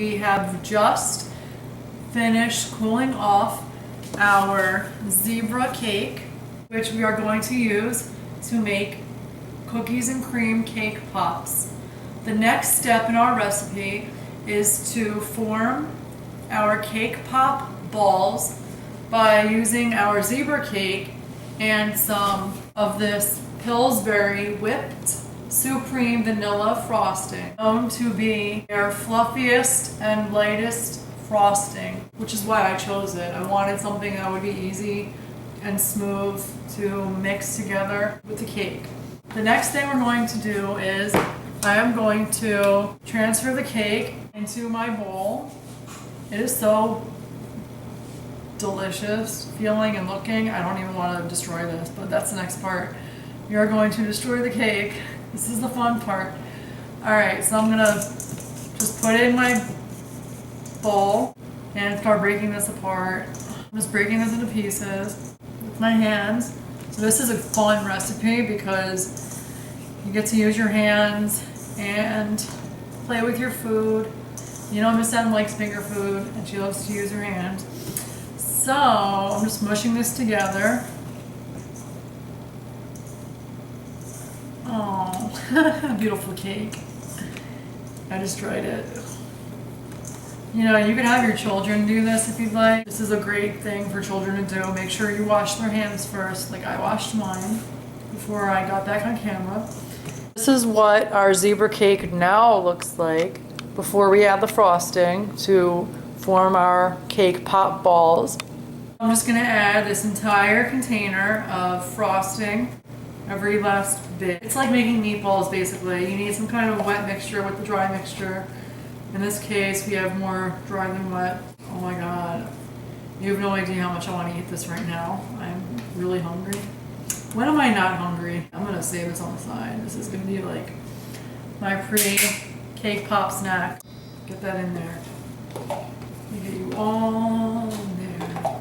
We have just finished cooling off our zebra cake, which we are going to use to make cookies and cream cake pops. The next step in our recipe is to form our cake pop balls by using our zebra cake and some of this Pillsbury whipped supreme vanilla frosting, known to be their fluffiest and lightest frosting, which is why I chose it. I wanted something that would be easy and smooth to mix together with the cake. The next thing we're going to do is I am going to transfer the cake into my bowl. It is so delicious feeling and looking. I don't even want to destroy this, but that's the next part. We are going to destroy the cake. This is the fun part. Alright, so I'm gonna just put it in my bowl and start breaking this apart. I'm just breaking this into pieces with my hands. So this is a fun recipe because you get to use your hands and play with your food. You know, Miss M likes finger food and she loves to use her hands. So I'm just mushing this together. Oh, beautiful cake. I just tried it. You know, you can have your children do this if you'd like. This is a great thing for children to do. Make sure you wash their hands first, like I washed mine before I got back on camera. This is what our zebra cake now looks like before we add the frosting to form our cake pop balls. I'm just gonna add this entire container of frosting, every last bit. It's like making meatballs basically. You need some kind of wet mixture with the dry mixture. In this case, we have more dry than wet. Oh my god. You have no idea how much I want to eat this right now. I'm really hungry. When am I not hungry? I'm gonna save this on the side. This is gonna be like my pre-cake pop snack. Get that in there. Get you all in there.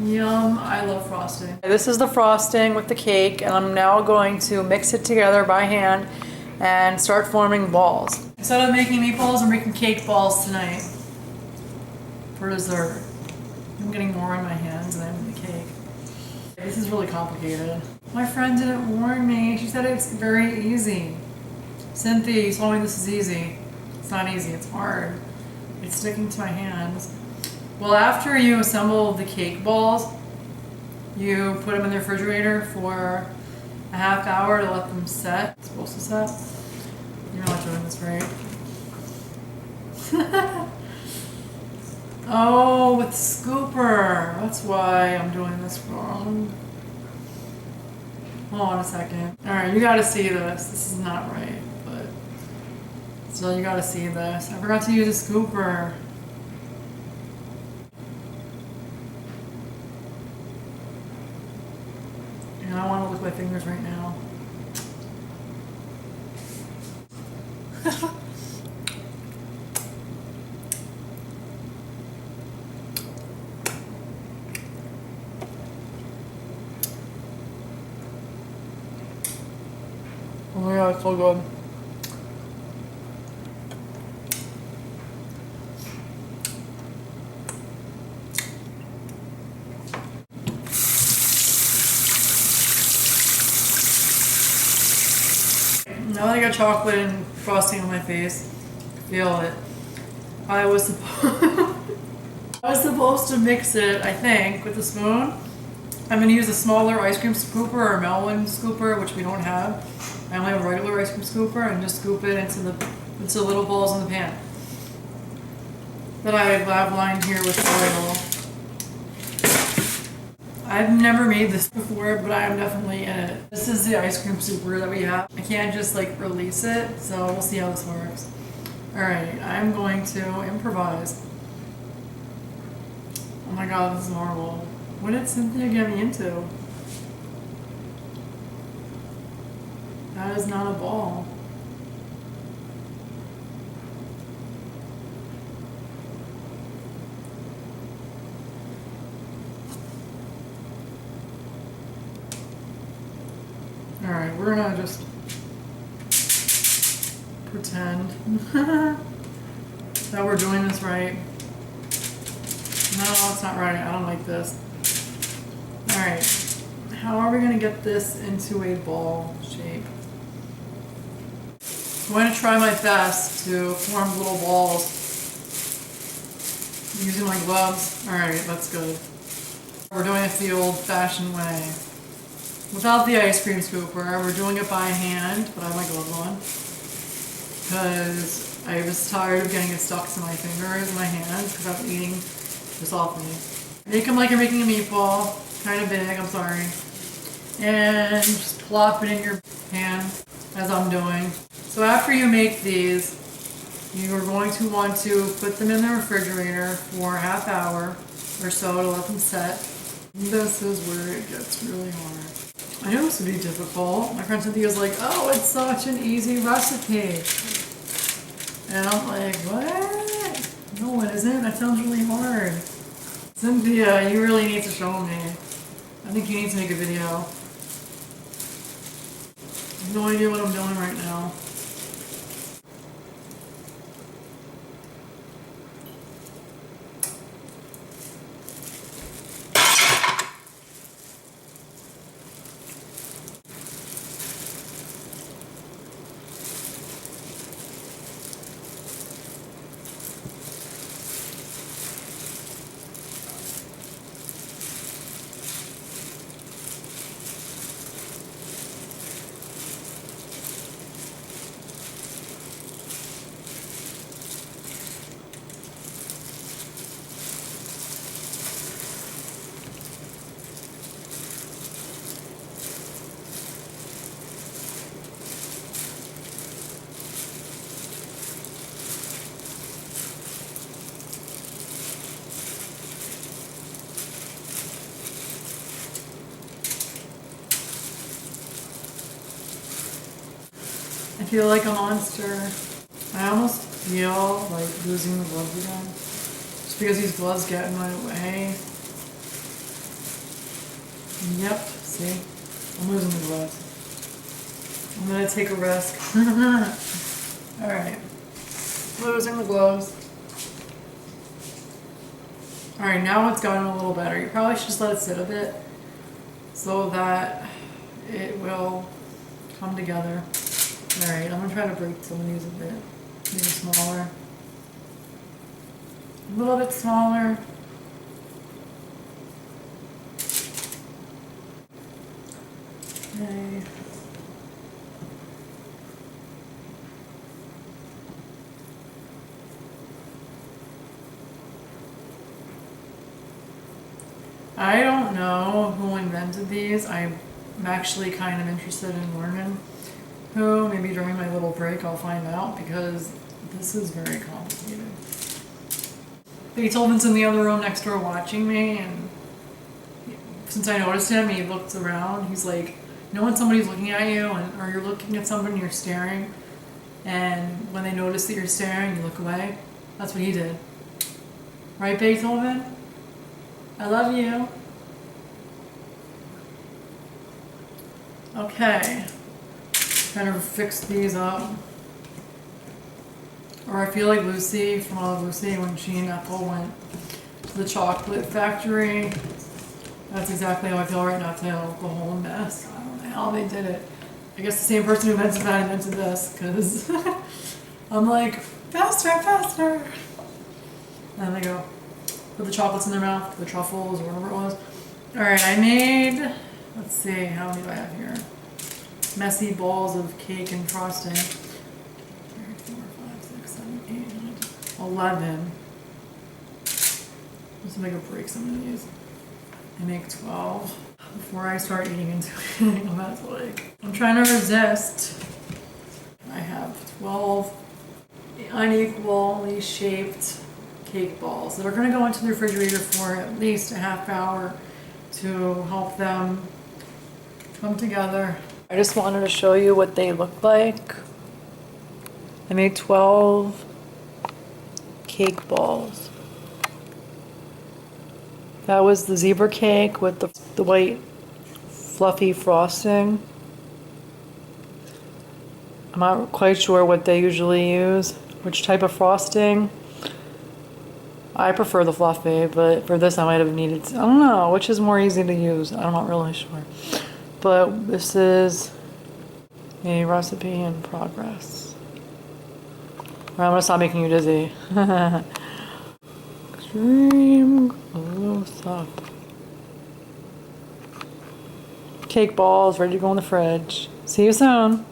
Yum, I love frosting. This is the frosting with the cake, and I'm now going to mix it together by hand and start forming balls. Instead of making meatballs, we're making cake balls tonight for dessert. I'm getting more in my hands than the cake. This is really complicated. My friend didn't warn me. She said it's very easy. Cynthia, you told me this is easy. It's not easy, it's hard. It's sticking to my hands. Well, after you assemble the cake balls, you put them in the refrigerator for a half hour to let them set. It's supposed to set. You're not doing this right. Oh, with scooper. That's why I'm doing this wrong. Hold on a second. Alright, you gotta see this. This is not right, but still you gotta see this. I forgot to use a scooper. And I want to lick my fingers right now. Oh my god, it's so good. Now that I got chocolate and frosting on my face, feel it. I was supposed to mix it, I think, with a spoon. I'm going to use a smaller ice cream scooper or melon scooper, which we don't have. I only have a regular ice cream scooper, and just scoop it into little balls in the pan that I have lined here with oil. I've never made this before, but I am definitely in it. This is the ice cream scooper that we have. I can't just like release it, so we'll see how this works. Alright, I'm going to improvise. Oh my god, this is horrible. What did Cynthia get me into? That is not a ball. Alright, we're gonna just pretend. that we're doing this right. No, it's not right. I don't like this. All right. How are we going to get this into a ball shape? I'm going to try my best to form little balls using my gloves. All right, that's good. We're doing it the old-fashioned way. Without the ice cream scooper, we're doing it by hand, but I have my gloves on. Because I was tired of getting it stuck to my fingers and my hands because I was eating this off me. Make them like you're making a meatball, kind of big, I'm sorry. And just plop it in your pan, as I'm doing. So after you make these, you are going to want to put them in the refrigerator for a half hour or so to let them set. This is where it gets really hard. I knew this would be difficult. My friend Cynthia was like, oh, it's such an easy recipe. And I'm like, what? No, it isn't. That sounds really hard. Cynthia, you really need to show me. I think you need to make a video. I have no idea what I'm doing right now. I feel like a monster. I almost feel like losing the gloves again. Just because these gloves get in my way. Yep, see? I'm losing the gloves. I'm gonna take a risk. Alright. Losing the gloves. Alright, now it's gotten a little better. You probably should just let it sit a bit so that it will come together. Alright, I'm gonna try to break some of these a bit. Maybe smaller. A little bit smaller. Okay. I don't know who invented these. I'm actually kind of interested in learning who. Maybe during my little break I'll find out because this is very complicated. Beethoven's in the other room next door watching me, and since I noticed him, he looked around. He's like, you know when somebody's looking at you or you're looking at someone and you're staring, and when they notice that you're staring, you look away? That's what he did. Right, Beethoven? I love you. Okay. Trying to fix these up. Or I feel like Lucy from All of Lucy when she and Ethel went to the chocolate factory. That's exactly how I feel right now too. The whole mess. I don't know how they did it. I guess the same person who invented that invented this, because I'm like, faster, faster. And they go, put the chocolates in their mouth, the truffles or whatever it was. Alright, I made, let's see, how many do I have here? Messy balls of cake and frosting. 3, 4, 5, 6, 7, 8, 9, 11. Just so I can break some of these. I make 12 before I start eating into it. I'm trying to resist. I have 12 unequally shaped cake balls that are going to go into the refrigerator for at least a half hour to help them come together. I just wanted to show you what they look like. I made 12 cake balls. That was the zebra cake with the white fluffy frosting. I'm not quite sure what they usually use, which type of frosting. I prefer the fluffy, but for this I might have needed, I don't know, which is more easy to use. I'm not really sure. But this is a recipe in progress. Right, I'm gonna stop making you dizzy. Extreme close up. Cake balls ready to go in the fridge. See you soon.